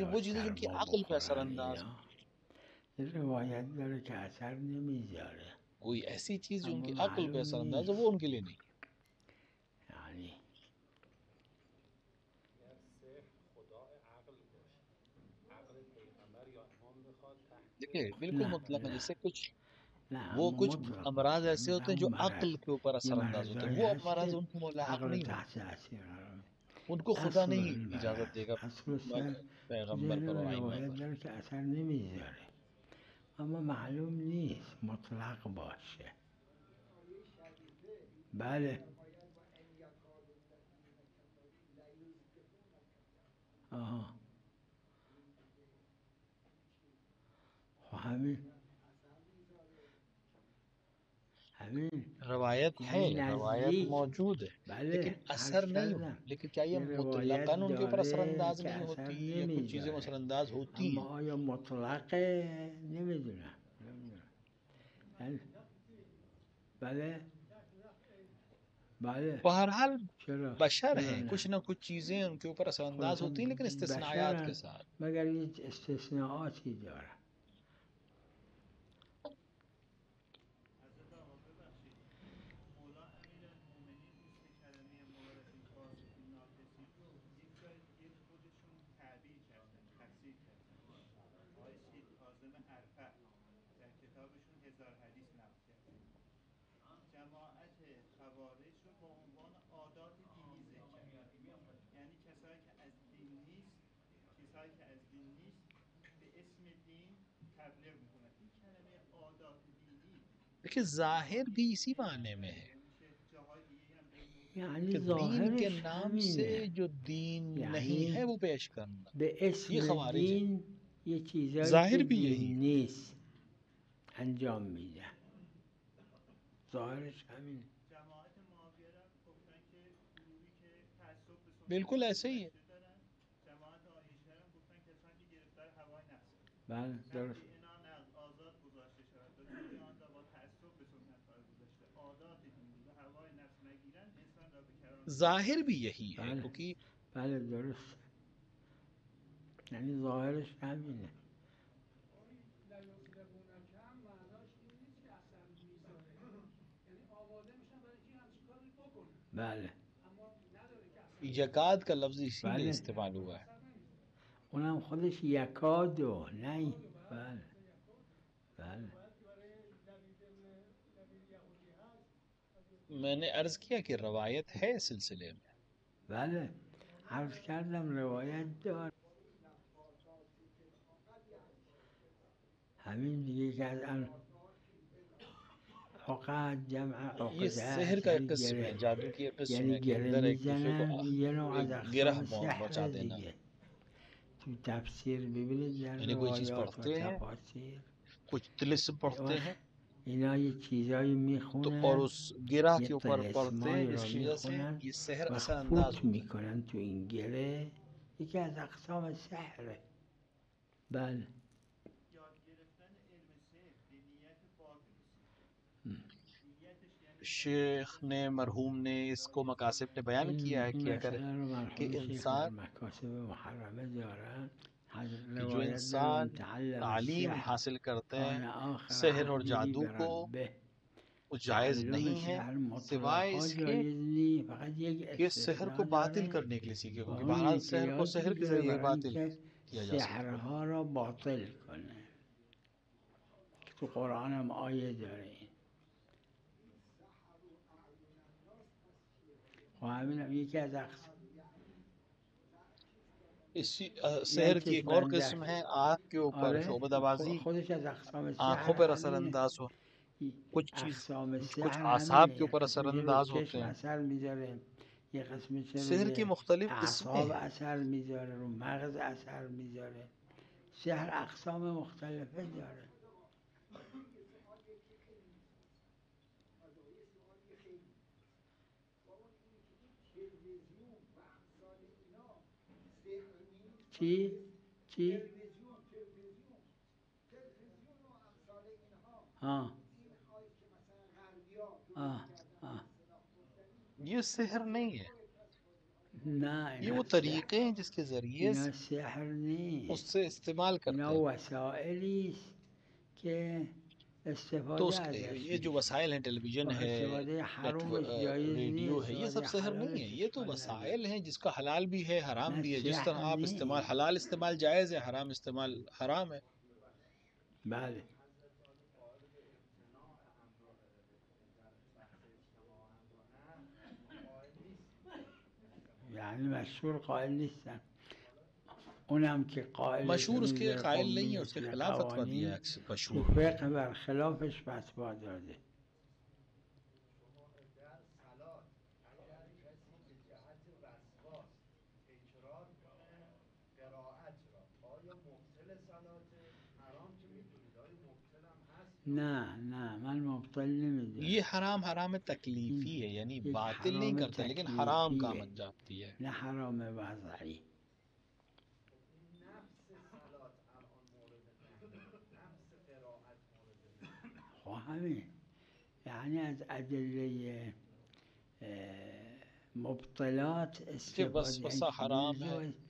लेकिन वो चीज़ें जिनकी با अक्ल पे بخورن असरअंदाज اینا یه روایت داره که اثر نمیذاره कोई ऐसी चीज़ जो اما उनकी अक्ल पे معلوم असरअंदाज है نیست वो उनके लिए नहीं یعنی देखिए बिल्कुल نه मुतलक है نه जैसे कुछ نه वो اما कुछ مطلق अमराज باشه ऐसे होते हैं همون जो مرض अक्ल के ऊपर یه असरअंदाज होते हैं مرضایی वो هست अमराज که उनको मुलाहक عقل नहीं होंगे تحت تاثیر قرار میده उनको खुदा اصل नहीं این इजाज़त مرض देगा اصل سر تو पैगंबर पर ذهن और आइमा روایت पर داره که اثر نمیذاره اما معلوم نیست مطلق باشه بله آها خب همین रवायत है یعنی रवायत نزدیک मौजूद है लेकिन بله असर عرض नहीं हो کردم लेकिन क्या ये یه روایت मुतलकन उनके ऊपर داره असरअंदाज که नहीं اثر होती या कुछ चीज़ें نمیذاره असरअंदाज होती اما हैं آیا مطلقه نمیدونم یعنی بله بله बहरहाल چرا बशर چرا हैं نه कुछ ना कुछ चीज़ें उनके ऊपर असरअंदाज خلاص होती हैं लेकिन इस्तिस्नायात के بشرن साथ مگر هیچ استثناءاتی داره देखिए जाहिर भी इसी मायने में है یعنی कि दीन के ظاهرش नाम से همینه जो दीन नहीं है یعنی वो पेश करना به ये اسم खवारिज है دین یه چیزایی که जाहिर भी यही دین है نیست انجام میدن ظاهرش همین बिल्कुल ऐसे ही है بله درست जाहिर भी यही है بله क्योंकि بله درست یعنی ظاهرش همینه بله यकाद का लफ्ज इसीलिए بله इस्तेमाल हुआ है اونم خودش یکادو نه بله بله मैंने अर्ज किया कि रवायत है इस सिलसिले में بله عرض کردم روایت دار همین دیگه که از عقد جمع ये عقده शहर است का एक یعنی किस्म گره है जादू की एक किस्म یعنی है के گره अंदर एक दूसरे को میزنن یه نوع از एक गिरह اقسام पहुंचा سحر देना دیگه تو تفسیر ببینید در यानी कोई चीज़ روایات و पढ़ते हैं تفاسیر कुछ तिलिस्म पढ़ते हैं اینا یه چیزایی तो और میخونن उस गिरह یه के ऊपर पढ़ते हैं طلسمایی رو जिसकी वजह से میخونن ये शहर و असरअंदाज فوت होता है میکنن تو این گره یکی از اقسام سحره بله शेख ने मरहूम ने इसको मकासिब ने बयान किया है این कि अगर مسئله رو कि مرحوم شیخ در इंसान مکاسب محرمه دارن कि जो روایت داره من इंसान تعلم तालीम السحر हासिल करते हैं کان آخر सहर और عهده जादू को بربه वो जायज़ تعلم नहीं है سحر सिवाय مطلقا इसके جایز نیست فقط یک कि सहर को استثناء बातिल داره करने के लिए सीखे و क्योंकि اون बहरहाल اینکه सहर को یاد सहर के بگیره ज़रिए برای बातिल اینکه किया जा सकता है سحرها را باطل کنه که تو قرآن هم آیه داره این و همین هم یکی از इसी یعنی सहर की एक और چشمندر किस्म है आँख के ऊपर آره शोबदाबाजी خودش از اقسام आँखों سحر पर همینه असरअंदाज हो اقسام कुछ سحر आसाब همینه के یه ऊपर قسمش رو असरअंदाज होते چشم हैं اثر میذاره یه قسمش सहर की روی मुख्तलिफ किस्में اعصاب हैं اثر میذاره رو مغز اثر میذاره سحر اقسام مختلفه داره چی؟ چی؟ हाँ हाँ हाँ ये सहर नहीं है نه ये اینا वो तरीके हैं जिसके जरिए اینا سحر نیست. उससे इस्तेमाल करते اینا हैं। وسائلی است که तो استفاده उसके ازش ये जो میشه वसाइल हैं, टेलीविजन و है, استفاده حرامش جایز रेडियो نیست है, ये सब استفاده शहर नहीं है। حلالش ये तो اشکال نداره. वसाइल हैं जिसका हलाल भी है, हराम نه भी है। जिस سحر तरह आप इस्तेमाल, نیست. हलाल इस्तेमाल जायज़ है, हराम इस्तेमाल हराम है। بله. یعنی مشهور قائل نیستن. اونم که قائل मशहूर उसके نمیذاره कायल नहीं है, उसके कمیونیسم खिलाफ फतवा दिया قوانین है تو मशहूर। فقه برخلافش فتوا داده. نه نه من مبطل ये نمیدونم. हराम हराम این तकलीफी है, यानी یک बातिल नहीं حرام करते लेकिन हराम काम تکلیفیه अंजामती है। نه حرام وضعی. خب همین یعنی از ادله مبطلات कि استفاده، वसवसा یعنی हराम है, جزء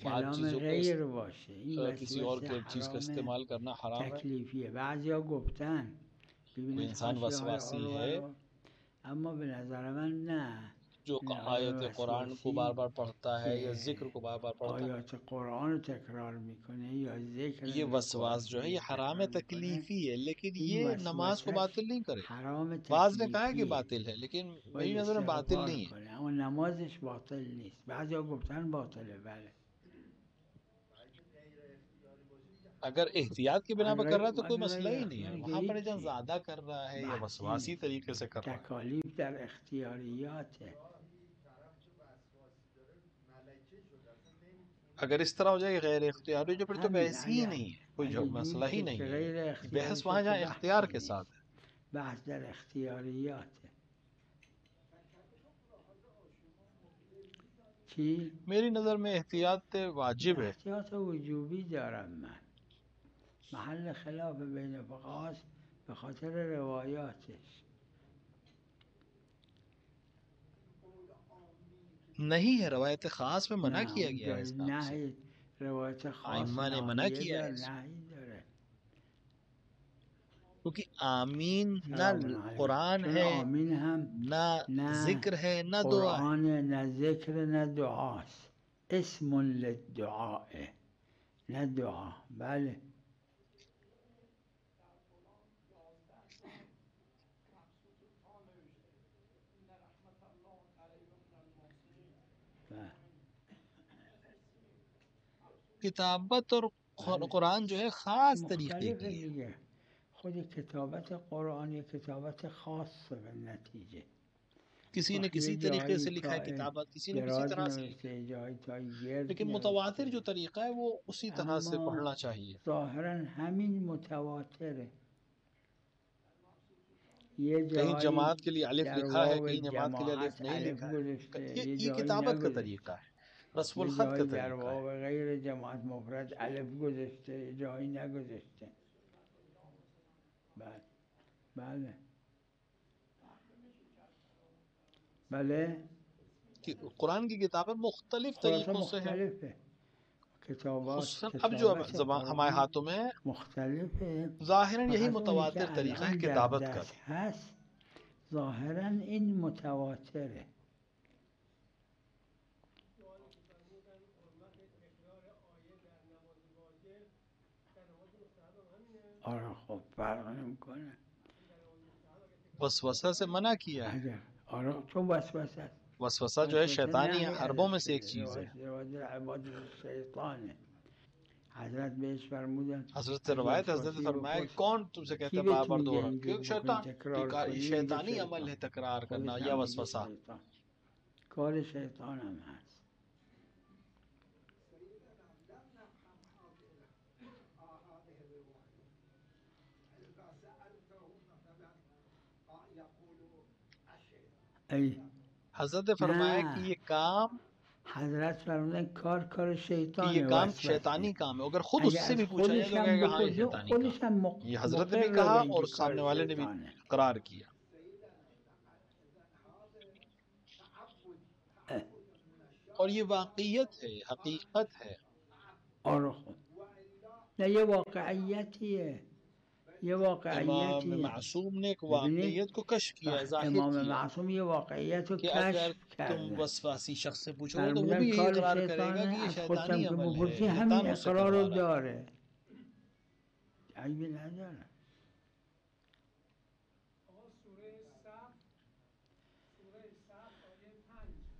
बाद کلام चीज़ों غیر باشه. این का किसी और وسوسه के चीज़ का حرام इस्तेमाल करना हराम है। تکلیفیه. بعضیا گفتن कोई ببینید इंसान حاشیه های वसवासी है رو، اما به नظر من نه. जो این आयत آدم कुरान को बार وسواسی बार पढ़ता है या که जिक्र को बार बार पढ़ता है, آیات قرآن رو تکرار میکنه یا ذکر ये میگه वसवास قرآن जो है ये हराम تکرار میکنه، तकलीफी है, लेकिन این ये नमाज को وسوسش बातिल नहीं करे। حرام वाज ने कहा है कि تکلیفیه، बातिल है, लेकिन باید मेरी नज़र में बातिल استغفار नहीं है। کنه. اما نمازش باطل نیست. بعضیا گفتن باطله. بله. अगर एहतियात की बिना पर कर रहा है तो कोई मसला ही नहीं है। اصلا که वहां पर जहाँ هیچی ज्यादा कर रहा है या بحثی वसवासी نیست. तरीके से कर रहा है, تکالیف در اختیاریاته. अगर इस तरह हो जाए गैर इख्तियारी, जो फिर तो همین बहस ही اگه नहीं है, कोई اگه جوری मसला ही شد नहीं که है। غیر ये اختیاری बहस شد वहां که जहाँ इख्तियार بحثی के نیست. साथ है। بحث در اختیاریاته. چی؟ मेरी नज़र में एहतियात वाजिब है। احتیاط وجوبی دارم من. محل خلاف بین فقهاست به خاطر روایاتش. नहीं है, रवायत खास में मना نه किया اون गया है جای इस काम से। نهی روایت خاص आइम्मा ने मना ناهیه किया है داره، इसको, نهی داره. क्योंकि आमीन سلام न علیکم. कुरान چون है, آمین هم न نه जिक्र है, न दुआ है। قرآن نه ذکر نه دعاست. اسم للدعاء نه دعا. بله. بله. किताबत और بله. कुरान जो है खास तरीके مختلفه की है। دیگه. خود کتابت قرآن یک کتابت خاصه به نتیجه. किसी ने یه किसी तरीके جایی से लिखा है تا किताबत, किसी ने किसी دراز तरह से लिखा है, نوشته، جایی تا گرد लेकिन मुतवातिर जो نوشته. तरीका है वो उसी तरह से اما पढ़ना चाहिए। ظاهرا همین متواتره. یه कहीं جایی जमात के लिए अलिफ در लिखा है, واو कहीं जमात के लिए अलिफ جماعت नहीं الف लिखा है। گذاشته، یه ये جایی किताबत का तरीका نگذاشته. है, रस्मुल یه खत का جایی در तरीका है। واو غیر جماعت مفرد الف گذاشته، یه جایی نگذاشته. بله. بله. بله. कि कुरान की किताबें मुख्तलिफ خلاصه तरीकों से हैं। مختلفه. کتابات खुसूसन अब जो کتابت हमारे قرآن हाथों में है, مختلفه. ज़ाहिरन यही فقط اونی که मुतवातिर तरीका है الان در किताबत का دست भी। هست ظاهرا این متواتره. آره خب فرق نمیکنه. वसवसा से मना किया है। اگر آره چون وسوسه است. वसवसा जो है وسوسه शैतानी نهی हरबों में ازش से एक شده. चीज़ है। روایت عبادت شیطانه. حضرت بهش فرمودن हजरत से از रवायत हजरत ने وسواسی फरमाया बپرس कौन तुमसे कहता کی है बार بهت बार میگه दोहरा, اینجور क्योंकि بکنی शैतान تکرار کنی؟ ये میگه शैतानी अमल شیطان. है तकरार करना خودش या هم میگه वसवसा। شیطان. کار شیطان هم هست. ای हजरत ने फरमाया कि نه ये काम حضرت فرمودن کار कि ये شیطانه काम وسوسه. शैतानी काम है। अगर खुद اگه उससे از भी पूछा जाए خودش तो هم कहेगा हाँ ये بپرسه शैतानी काम। خودش هم ये हजरत ने भी مقر कहा به اینکه और کار सामने वाले ने भी شیطانه. इकरार किया। اه. और ये वाक़इयत है, हकीकत है। آره خب نه یه واقعیتیه، یه इमाम واقعیتیه. मासूम ने एक ببینید वाक़इयत को कश्फ किया, ज़ाहिर امام किया معصوم یه واقعیت رو कि अगर کشف तुम کردن، वसवासी शख्स से पूछोगे तो वो فرمودن भी यही کار इकरार करेगा شیطانه، कि ये از शैतानी خودم که अमल है, بپرسی همین शैतान उससे اقرار करवा رو रहा है. داره، عیبی نداره.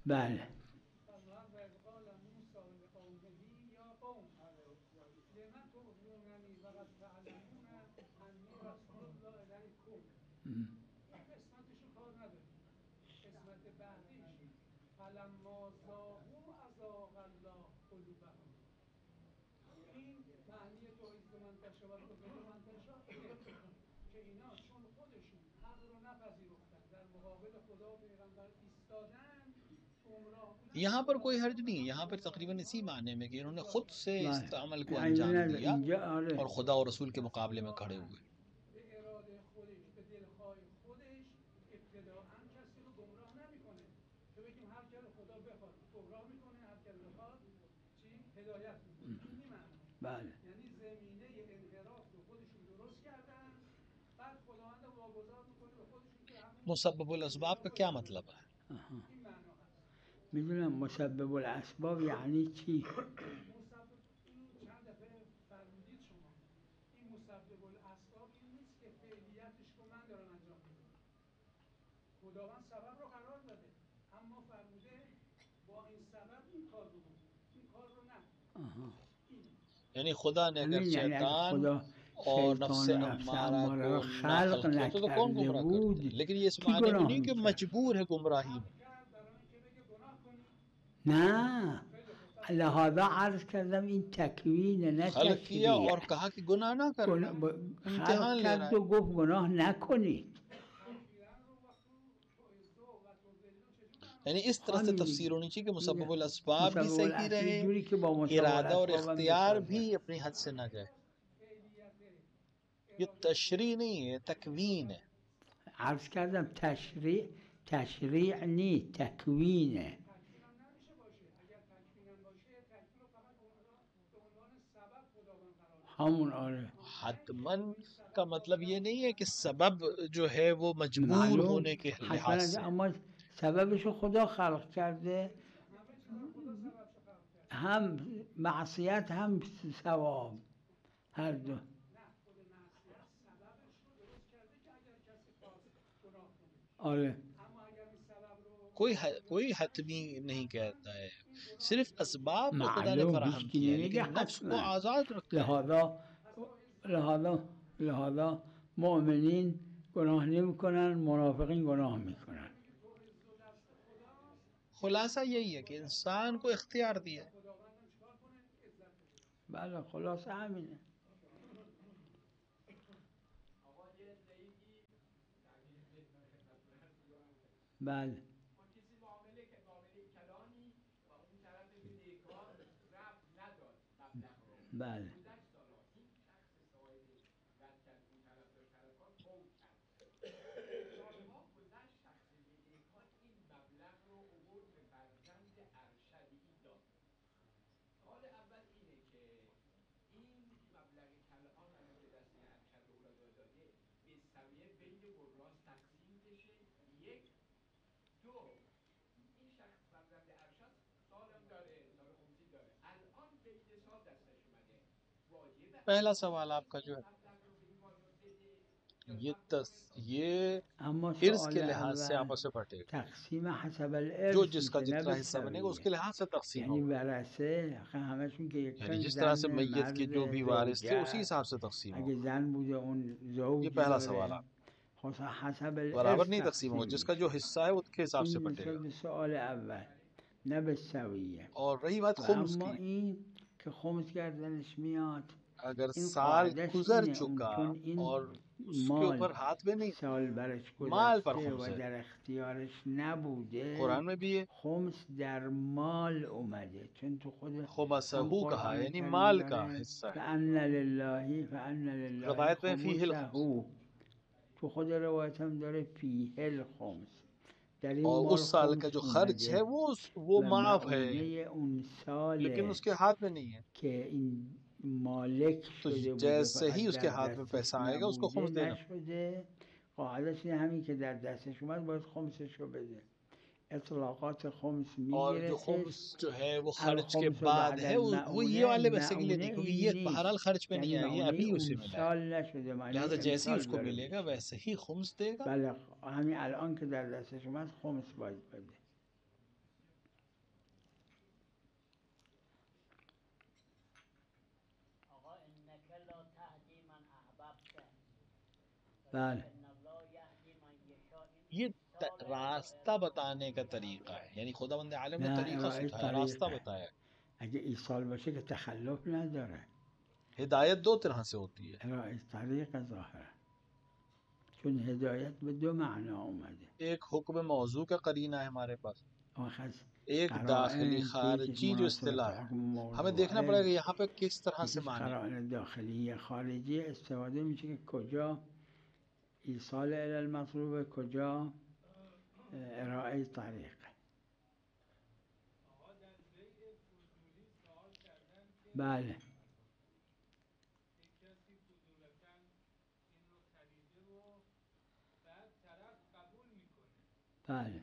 بله यहाँ पर कोई हर्ज नहीं है, यहाँ पर तकरीबन इसी माने में कि इन्होंने खुद से इस بله अमल को عیبی अंजाम نداره दिया اینجا. آره और खुदा और रसूल के मुकाबले में खड़े हुए. بله मुसब्बबुल असबाब का क्या मतलब है؟ آها. میدونم مسبب الاسباب یعنی چی. آها. यानी खुदा ने अगर همین یعنی اگه शैतान خدا और नफ्स شیطان و नفس अम्मारा اماره को را नाअहल خلق किया तो कौन نکرده गुमराह करता है? بود लेकिन ये इस کی माने में گناه नहीं कि میکرد؟ मजबूर है गुमराही में. نه لحاظا عرض کردم این تکوینه نه खल्क किया تشریع. और कहा कि गुनाह ना करना, इम्तिहान خلق ले रहा کرد है. و گفت گناه نکنید. यानी इस तरह से همین तफसीर دیگه. होनी चाहिए कि میگه मुसब्बबुल असबाब भी مسبب सही الاصلی रहे, جوری که با مسبب इरादा और الاسباب هم इख्तियार بسازه. भी अपनी हद से ना जाए. ये तशरी नहीं है, तकवीन है. عرض کردم تشریع نی تکوینه. همون آره हतमन का मतलब ये नहीं है कि सबब जो है वो मजबूर معلوم होने के حتما लिहाज से. اما سببشو خدا خلق کرده، هم معصیت هم ثواب، هر دو. آره कोई हतमी नहीं कहता है, सिर्फ असबाब को खुदा ने معلوم फराहम هیچکی किया है, نمیگه लेकिन नफ्स को حتما. आज़ाद रखा है. لهذا مؤمنین گناه نمی کنن، منافقین گناه میکنن. खुलासा यही है कि इंसान को इख्तियार दिया है. بله خلاصه همینه. بله بله पहला सवाल आपका जो है ये اما इर्स سوال के लिहाज से اول आपस में बटेगा. تقسیم حسب जो الارث जिसका میشه نه जितना به हिस्सा बनेगा سویه. उसके लिहाज से तकसीम یعنی होगा. ورثه آخه همشون که यानी یکن जिस तरह से زن मैयत के जो مرد भी वारिस थे उसी زوجه است. हिसाब से तकसीम اگه होगा. زن بوده اون ये زوج पहला सवाल داره، आप خب حسب बराबर الارث नहीं तकसीम होगा, تقسیم जिसका میشه. जो हिस्सा है उसके हिसाब से این نسبت बटेगा. به سوال اول نه به سویه. और रही बात و खुम्स اما की, این که خمس گردنش میاد، अगर این साल قاعدش गुजर اینه اون चुका چون این और उसके مال ऊपर हाथ में नहीं, سال برش माल पर گذشته खुम्स و है. در اختیارش نبوده، कुरान में भी है خمس در مال اومده. چون تو خود هم खुमसहू कहा है, قرآن यानी کریم माल का داره हिस्सा है. فَأَنَّ لِلَّهِ فَأَنَّ لِلَّهِ रवायत में फी हिल خُمُسَهُ. تو خود روایت هم داره فیه الخمس، در این और مال उस साल का خمس जो खर्च है اومده वो و माफ है, معونه اون लेकिन سال उसके हाथ में नहीं है. که این مالک तो شده بوده जैसे فقط ही उसके در हाथ में دستش पैसा आएगा उसको نبوده खुम्स देना. نشده، قاعدش اینه همین که در دستش اومد باید خمسش رو بده. اطلاقات خمس और जो میگیرتش. खुम्स जो है वो खर्च के الخمس बाद بعد है, वो ये المعونه، वाले पैसे के लिए معونه नहीं, क्योंकि این ये نیست، बहरहाल खर्च पे नहीं یعنی है, ये معونه अभी اون उसे मिला है. سال نشده، معنی लिहाजा जैसे ही امسال उसको داره मिलेगा میشه. वैसे ही खुम्स देगा. بله همین الان که در دستش اومد خمس باید بده. بله ये रास्ता बताने का तरीका है, यानी खुदावंद आलम ने نه तरीका ارائه सिखाया, रास्ता طریقه. बताया. اگه ایصال باشه که تخلف نداره. हिदायत दो तरह से होती है. ارائه طریق ظاهره، چون هدایت به دو معنا اومده. एक हुक्म मौजू का करीना है हमारे पास, آخر एक दाखिली قرائن که یکیش खारजी जो مناسبت इस्तिलाह है. حکم हमें देखना موضوعه، पड़ेगा यहाँ पे किस तरह से یکیش माने. قرائن داخلی خارجی استفاده میشه که کجا ایصال الی المطلوب، کجا ارائه طریق. بله بله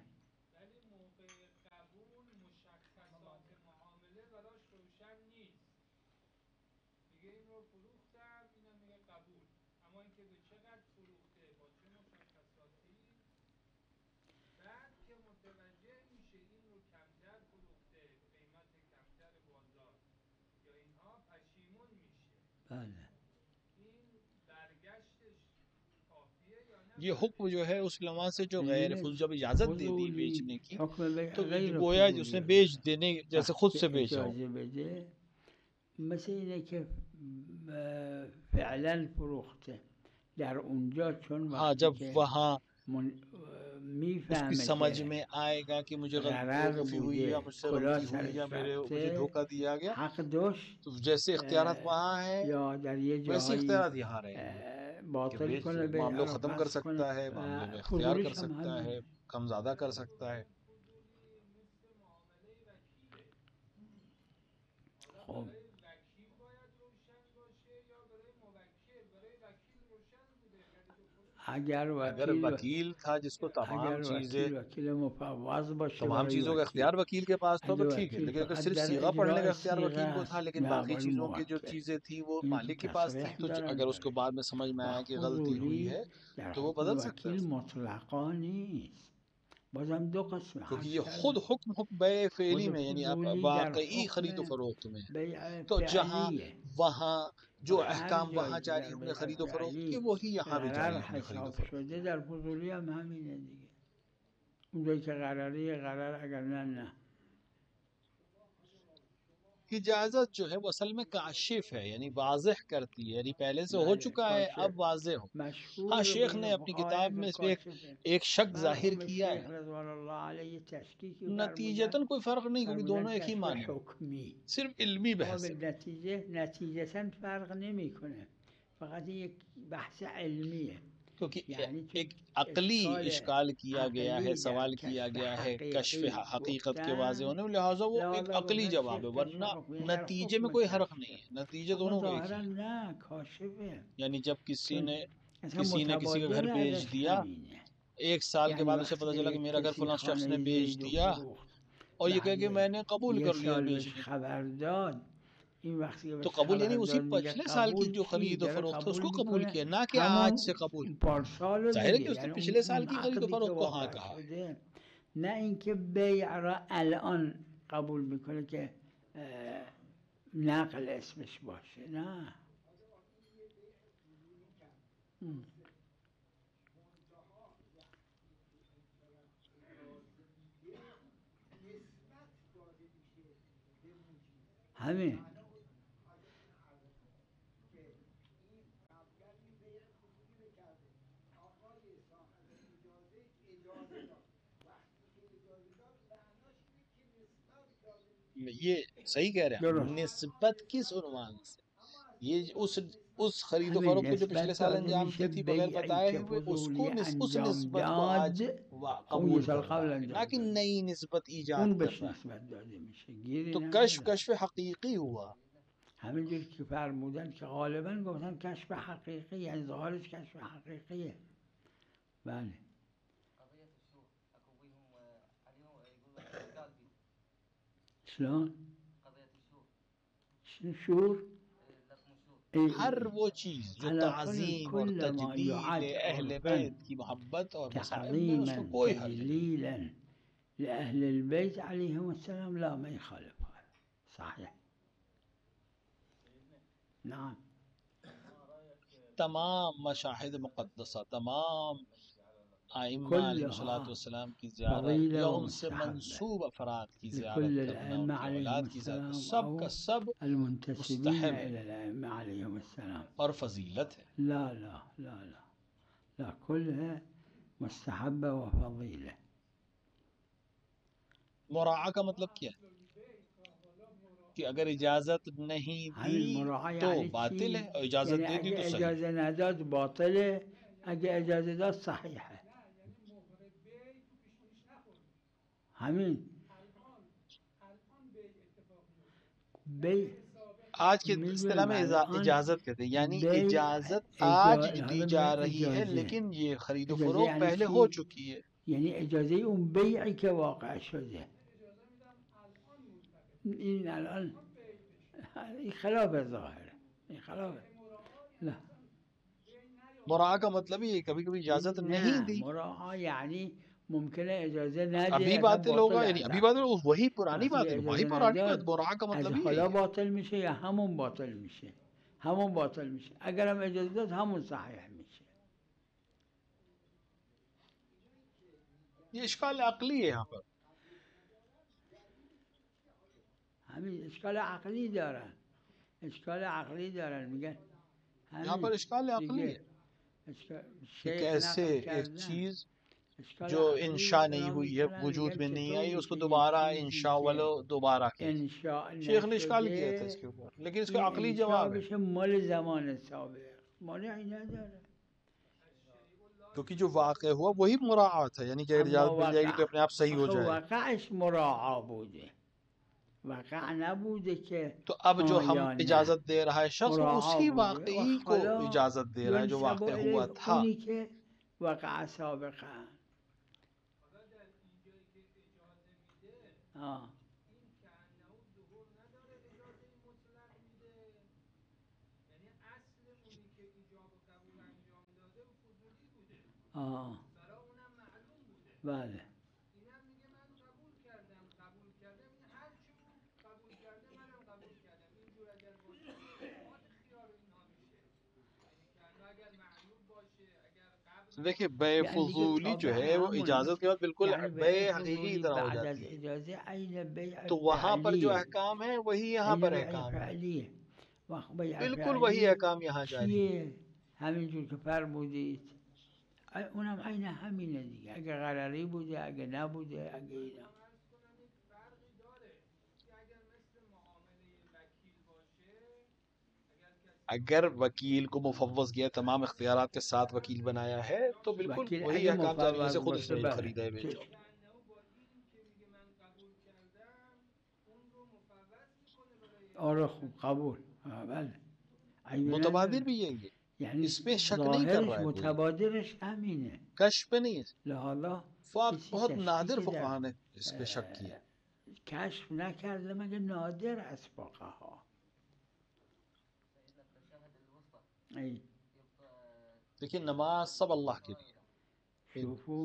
بله. ये हुक्म जो है उस लम्हा से जो गैर ببینید फुल जब इजाजत दे दी فضولی बेचने की, حکم तो غیر गोया فضولی उसने رو बेच देने जैसे खुद وقتی से که बेचा हो. اجازه بده، مثل اینه که فعلا فروخته در اونجا، چون हाँ, وقتی जब که वहाँ उसकी میفهمه समझ که में आएगा कि मुझे غرر बेवकूफ़ी हुई या بوده، मुझसे کلاه गलती हुई या سرش मुझे رفته، धोखा दिया गया, حق داشت तो जैसे इख्तियारात वहाँ है یا در یه वैसे جاهایی इख्तियारात यहाँ रहेंगे कि باطل बेच کنه، मामले بیع को رو ख़त्म कर فسخ کنه सकता है, मामले و में इख्तियार कर فضولیش هم सकता है, همینه. कम ज़्यादा कर सकता है. خب اگر अगर वकील था जिसको اگر وکیل مفوض باشه तमाम برای चीज़ों का وکیل، इख्तियार वकील के पास था तो اگه ठीक है, वکیل लेकिन अगर فقط सिर्फ در सीगा पढ़ने का اجرای इख्तियार صیغه वकील को था, است، लेकिन نه बाकी برای चीज़ों की जो موکل. चीज़ें थी वो اینو تو मालिक के पास थी, تصریح तो دارن अगर उसको داره. बाद में समझ में आया कि गलती हुई فضولی है در तो वो حکم बदल सकता है وکیل उसको. مطلقا نیست. بازم دو قسم क्योंकि عرض ये खुद کردم. हुक्म बे फेली خود में, यानी فضولی در वाकई खरीदो حکم फरोख्त में है. بیع तो जहाँ فعلیه वहाँ و जो هر अहकाम جایی वहाँ که जारी در होंगे بیع खरीदो फरोख्त के, فعلی वही यहाँ भी غرر जारी होंगे खरीदो حساب फरोख्त. شده، در فضولی هم همینه دیگه. اونجایی که قراری قرار، اگر نه. इजाजत जो है वो असल में काशिफ है, यानी वाज़ेह करती है, यानी पहले से हो चुका है अब वाज़ेह हो. हाँ, مشهور शेख بین ने अपनी فقهای किताब که में کاشفه. एक शक जाहिर مرحوم किया شیخ है. رضوان الله علیه تشکیکی فرمودن، नतीजतन कोई फ़र्क नहीं, क्योंकि दोनों فرمودن एक ही کشف माने, حکمی. सिर्फ इल्मी اما बहस به है. نتیجتا فرق نمیکنه، فقط یک بحث علمیه. क्योंकि یعنی एक अकली اشکال इश्काल किया गया है, عقلی در सवाल किया کشف गया है कश्फ حقیقی हकीकत के वाज़े گفتن، होने में, लिहाजा वो एक لذا अकली گفتن जवाब شیخ है, کشف वरना حکمی در नतीजे में حکم कोई हर्क کشف. नहीं है, नतीजे اما दोनों का एक ظاهرا ही है. نه، کاشفه. यानी जब किसी چون ने اصلا किसी का घर متبادل बेच ازش दिया, همینه. एक साल के یعنی बाद उसे وقتی पता که चला कि یک मेरा घर کسی फलां शख्स ने خانه बेच زید و दिया, فروخت، और ये कह के بعد मैंने कबूल یه कर लिया سال بهش बेचने को. خبر داد، این وقتی که तो بهش कबूल यानी خبر उसी داد میگه पिछले साल की قبول जो چی؟ खरीद व داره फरोख्त है قبول उसको कबूल میکنه किया, ना कि आज همون से कबूल. پارسال رو जाहिर है میگه، कि उसने یعنی पिछले साल اون की खरीद व عقدی که फरोख्त को हाँ واقع कहा है. شده. نه اینکه بیع را الان قبول میکنه که نقل اسمش باشه، نه. همین ये सही कह रहे हैं. درست. निस्बत किस उन्वान से, ये उस उस खरीदो همین फरोख्त को जो نسبت पिछले साल داده अंजाम میشه दी थी बगैर بیعی बताए که हुए, فضولی उस انجام निस्बत को आज داد اون یه कबूल سال कर रहा قبل है, ना انجام कि داد नई निस्बत ईजाद اون कर بهش रहा है. نسبت داده میشه گیری तो نداره. कश्फ हकीकी हुआ. همینجور که فرمودن که غالبا گفتن کشف حقیقی، یعنی ظاهرش کشف حقیقیه. بله. شلون؟ شور؟ हर वो चीज़ जो على ताज़ीम और كل ما तजलील يعد अहल عرفا बैत की मोहब्बत और मसाइब में उसमें تعظيما कोई हर्ज नहीं. تجليلا لأهل البيت عليهم السلام لا ما يخالف هذا صحيح. نعم. तमाम मशाहिद मुक़द्दसा, तमाम आइम्मा كلها अलैहिस्सलाम की ज़ियारत فضيلة या उनसे ومستحبة मंसूब अफराद की ज़ियारत لكل करना, الأئمة उनकी عليهم औलाद की ज़ियारत, السلام सब का أو सब المنتسبين मुस्तहब है إلى الأئمة عليهم السلام. और फजीलत है. لا لا لا لا لا كلها مستحبة وفضيلة. मुराआ का मतलब क्या है कि अगर इजाज़त नहीं همین दी مراعا तो یعنی बातिल چی؟ है और इजाज़त یعنی दे दी اگه तो सही. اجازه نداد باطله، اگه اجازه داد صحیحه. همین بی आज के इस्तिलाह میدونم में الان इजाज़त कहते हैं, यानी بی इजाज़त आज दी حالا जा میگن रही है, اجازه. लेकिन ये खरीदो اجازه फरोख्त یعنی पहले हो چی؟ चुकी है. یعنی اجازه اون بیعی که واقع شده. این الان این خلاف ظاهره، این خلاف. لا मुराआ का मतलब ही कभी कभी इजाज़त नहीं نه दी, مراعا یعنی ممکنه اجازه نده अभी اصلا बातिल होगा, باطل यानी अभी اصلا. बातिल, वही पुरानी وقتی बात है, वही اجازه पुरानी बात. نداد मुराआ का از मतलब ही حالا यही है. باطل میشه یا همون باطل میشه؟ همون باطل میشه. اگر هم اجازه داد همون صحیح میشه. ये इश्काल अक्ली है यहाँ पर. همین اشکال عقلی دارن، اشکال عقلی دارن. میگن यहाँ पर همین इश्काल अक्ली دیگه है اشکال कि شیخ कैसे نقل एक کردن. चीज़ اشکال जो عقلی इंशा नहीं اونا हुई है, میکنن، वजूद میگن में नहीं چطور आई, उसको میشه یک दोबारा چیزی इंशा که वालो दोबारा कहे. انشاء शेख ने इश्काल किया था نشده इसके ऊपर, लेकिन इसका این अक्ली انشاء जवाब है. بشه مال زمان سابق، مانعی نداره. क्योंकि जो वाक़ हुआ वही मुराआत है, यानी कि अगर اما इजाज़त मिल जाएगी وقع तो अपने आप सही हो آخه जाए. وقعش مراعا بوده، وقع نبوده که तो अब जो हाँ हम یا نه. इजाज़त दे रहा है शख्स, वो مراعا उसी بوده و वाक़ई को حالا इजाज़त दे रहा है जो ينسب वाक़ हुआ الیه था. اونی که وقع سابقا. آه. آه. بله. देखिए बे یعنی دیگه फजूली जो تابع है वो همونه. इजाज़त के बाद बिल्कुल یعنی बे بیع हकीकी की فضولی तरह हो بعد از जाती है. اجازه عین بیع तो वहाँ पर जो فعلیه، अहकाम है वही यहाँ عین पर بیع अहकाम है, فعلیه. وقت بیع बिल्कुल वही فعلی अहकाम यहाँ जारी है. چیه؟ همینجور که فرمودید اونم عین همینه دیگه. اگه قراری بوده، اگه نبوده، اگه اینا. अगर वकील को मुफव्वज़ किया, तमाम इख्तियारात के साथ वकील बनाया है, तो बिल्कुल वकील वही اگه अहकाम जारी है, जैसे مفوض खुद باشه इसने بله खरीदा है बेचो. چشم. آره خوب قبول. بله. عیبی मुतबादिर نداره. भी यही है, یعنی इसमें शक नहीं कर ظاهرش रहा है कोई, متبادرش همینه. कश्फ पे नहीं है. لحالا کسی बहुत नादिर تشکیکی در फुक़हा ने इस पे शक किया. کشف نکرده مگه نادر از فقها. ای देखिए नमाज सब अल्लाह के लिए, شوفوا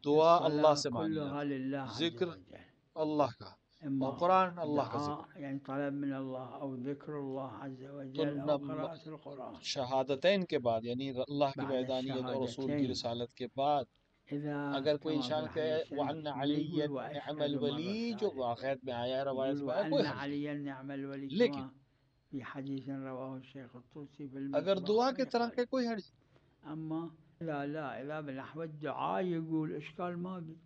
दुआ अल्लाह الصلاة से मांगी كلها जाती لله है, عز जिक्र وجل. अल्लाह का, और إما कुरान अल्लाह का دعاء जिक्र. يعني طلب من الله أو ذكر الله عز तो وجل أو قراءة القرآن. शहादतैन के बाद, यानी अल्लाह की بعد वहदानियत और रसूल की الشهادتين रिसालत के बाद, إذا अगर कोई كما في इंसान कहे الحديث वअन الشريف अली يقول निअमल وأشهد مرة वली, जो ثالثة वाक़यात में आया है, रवायत يقول में आया, कोई وأن हर्ज नहीं. عليا نعم الولي लेकिन كما في حديث رواه الشيخ الطوسي في अगर المصباح दुआ ما की तरह يخالف. के कोई हर्ज. أما لا إذا بنحو الدعاء يقول إشكال ما بي.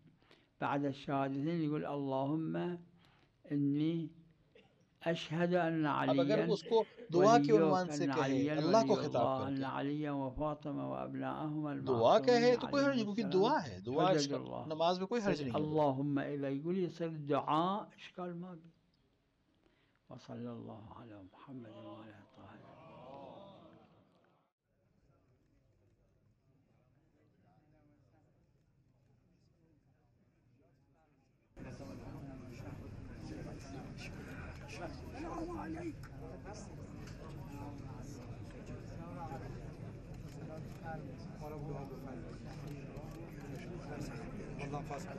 بعد الشهادتين يقول اللهم إني أشهد أن अब अगर عليا उसको दुआ के वलियों उन्वान से अन कहे, अली अल्लाह को वली खिताब अल्लाह अन करके। अली व फातिमा व अबनाअहुम अल दुआ कहे मासूमीन तो कोई हर्ज नहीं, क्योंकि दुआ है, दुआ हजजुल्लाह नमाज में कोई हर्ज नहीं है। अल्लाहुम्मा इला यقول يصير دعاء اشكال ما بي وصلى الله على محمد وعلى طه والله فاصل